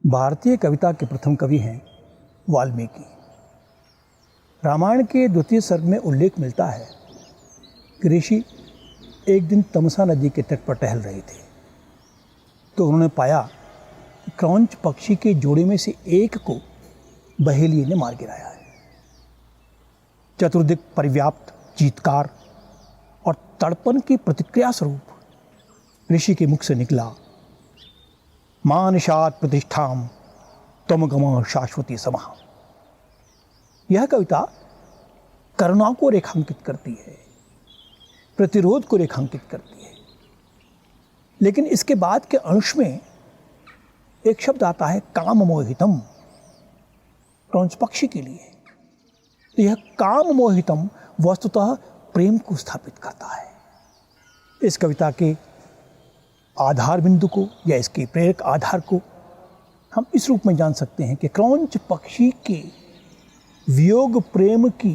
भारतीय कविता के प्रथम कवि हैं वाल्मीकि। रामायण के द्वितीय सर्ग में उल्लेख मिलता है कि ऋषि एक दिन तमसा नदी के तट पर टहल रहे थे तो उन्होंने पाया कि क्रौंच पक्षी के जोड़े में से एक को बहेलिये ने मार गिराया है। चतुर्दिक परिव्याप्त चीत्कार और तड़पन की प्रतिक्रिया स्वरूप ऋषि के मुख से निकला, मानशात प्रतिष्ठाम त्वम गम शाश्वती समाः। यह कविता करुणा को रेखांकित करती है, प्रतिरोध को रेखांकित करती है, लेकिन इसके बाद के अंश में एक शब्द आता है काम मोहितम, क्रौंच पक्षी के लिए। तो यह काम मोहितम वस्तुतः प्रेम को स्थापित करता है। इस कविता के आधार बिंदु को या इसके प्रेरक आधार को हम इस रूप में जान सकते हैं कि क्रौंच पक्षी के वियोग प्रेम की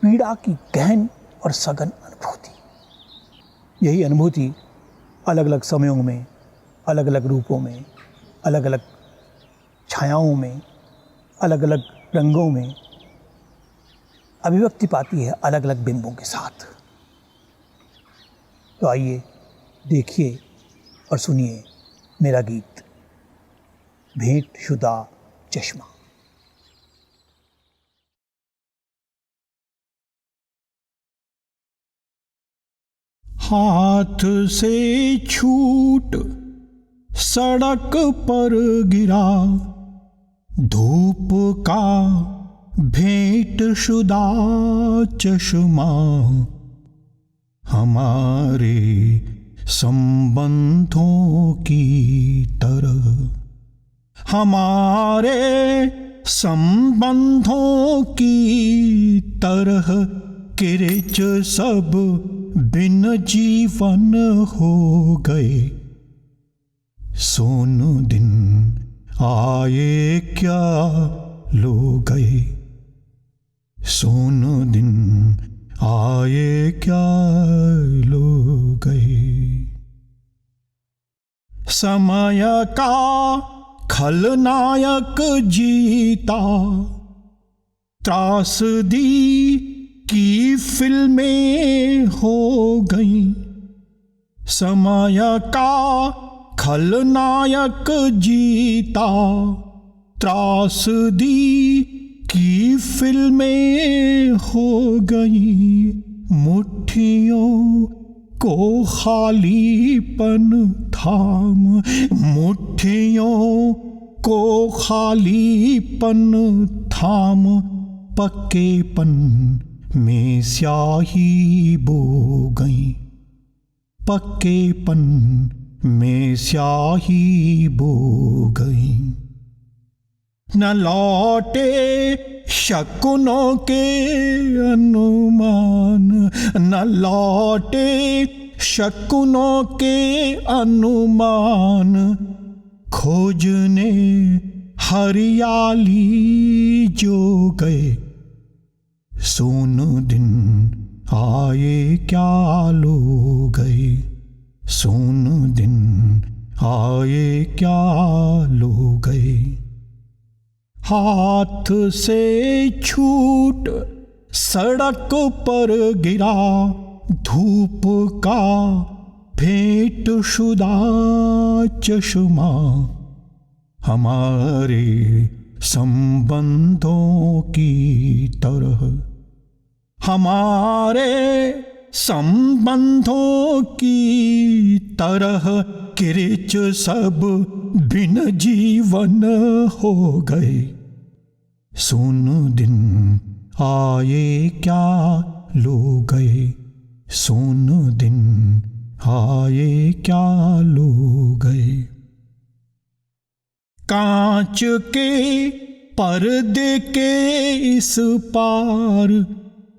पीड़ा की गहन और सघन अनुभूति। यही अनुभूति अलग अलग समयों में, अलग अलग रूपों में, अलग अलग छायाओं में, अलग अलग रंगों में अभिव्यक्ति पाती है, अलग अलग बिंबों के साथ। तो आइए देखिए और सुनिए मेरा गीत भेंट शुदा चश्मा। हाथ से छूट सड़क पर गिरा, धूप का भेंट शुदा चश्मा, हमारे संबंधों की तरह, हमारे संबंधों की तरह किरच सब बिन जीवन हो गए। सोन दिन आए क्या लो गए, सोन दिन आए क्या लो गए। समय का खलनायक जीता, त्रासदी की फिल्में हो गई। समय का खलनायक जीता, त्रासदी की फिल्में हो गई। मुट्ठियों को खालीपन थाम, मुट्ठियों को खालीपन थाम, पक्केपन में स्याही बो गई, पक्केपन में स्याही बो गई। न लौटे शकुनों के अनुमान, न लौटे शकुनों के अनुमान, खोजने हरियाली जो गए। सोन दिन आए क्या लो गए, सोन दिन आए क्या लो गए। हाथ से छूट सड़क पर गिरा, धूप का भेंट शुदा चश्मा, हमारे संबंधों की तरह, हमारे संबंधों की तरह किरच सब बिन जीवन हो गए। सोन दिन आए क्या लो गए, सोन दिन आए क्या लो गए। कांच के पर्दे के इस पार,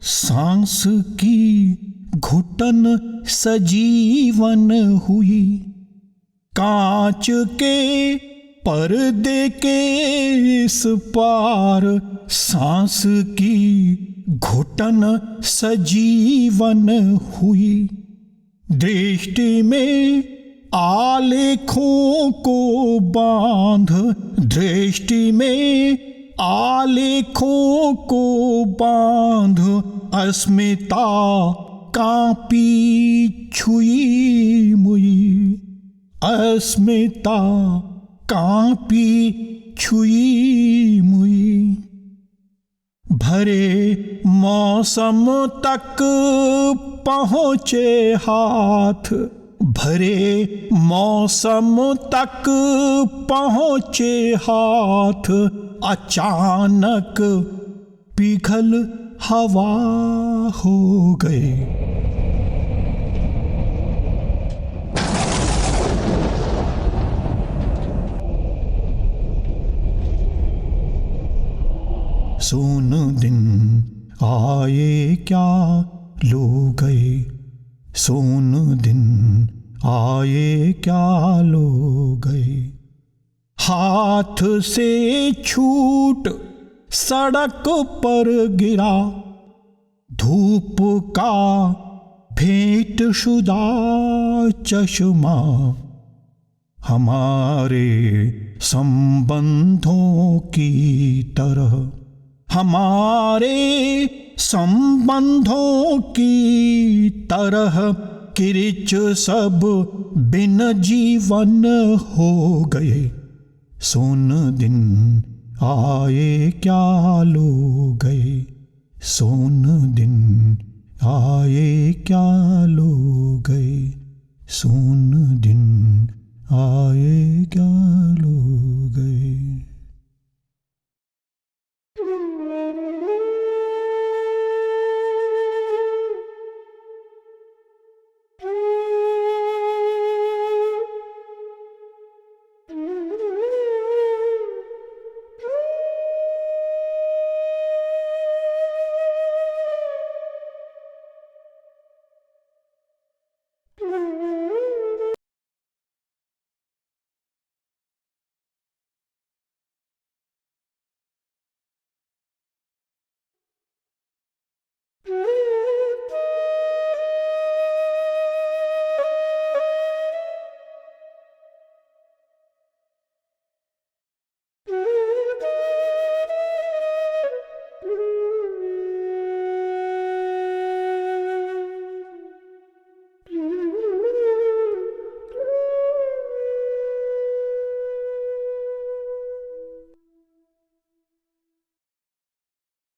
सांस की घुटन सजीवन हुई। कांच के पर्दे के इस पार, सांस की घुटन सजीवन हुई। दृष्टि में आलेखों को बांध दृष्टि में, आलेखों को बांध अस्मिता कांपी छुई मुई, अस्मिता कांपी छुई मुई। भरे मौसम तक पहुँचे हाथ, भरे मौसम तक पहुँचे हाथ, अचानक पिघल हवा हो गए। सोन दिन आए क्या लो गए, सोन दिन आए क्या लो गए। हाथ से छूट सड़क पर गिरा, धूप का भेंट शुदा चश्मा, हमारे संबंधों की तरह, हमारे संबंधों की तरह किरिच सब बिन जीवन हो गए। सोन दिन आए क्या लो गए, सोन दिन आए क्या लो गए, सोन दिन आए क्या लो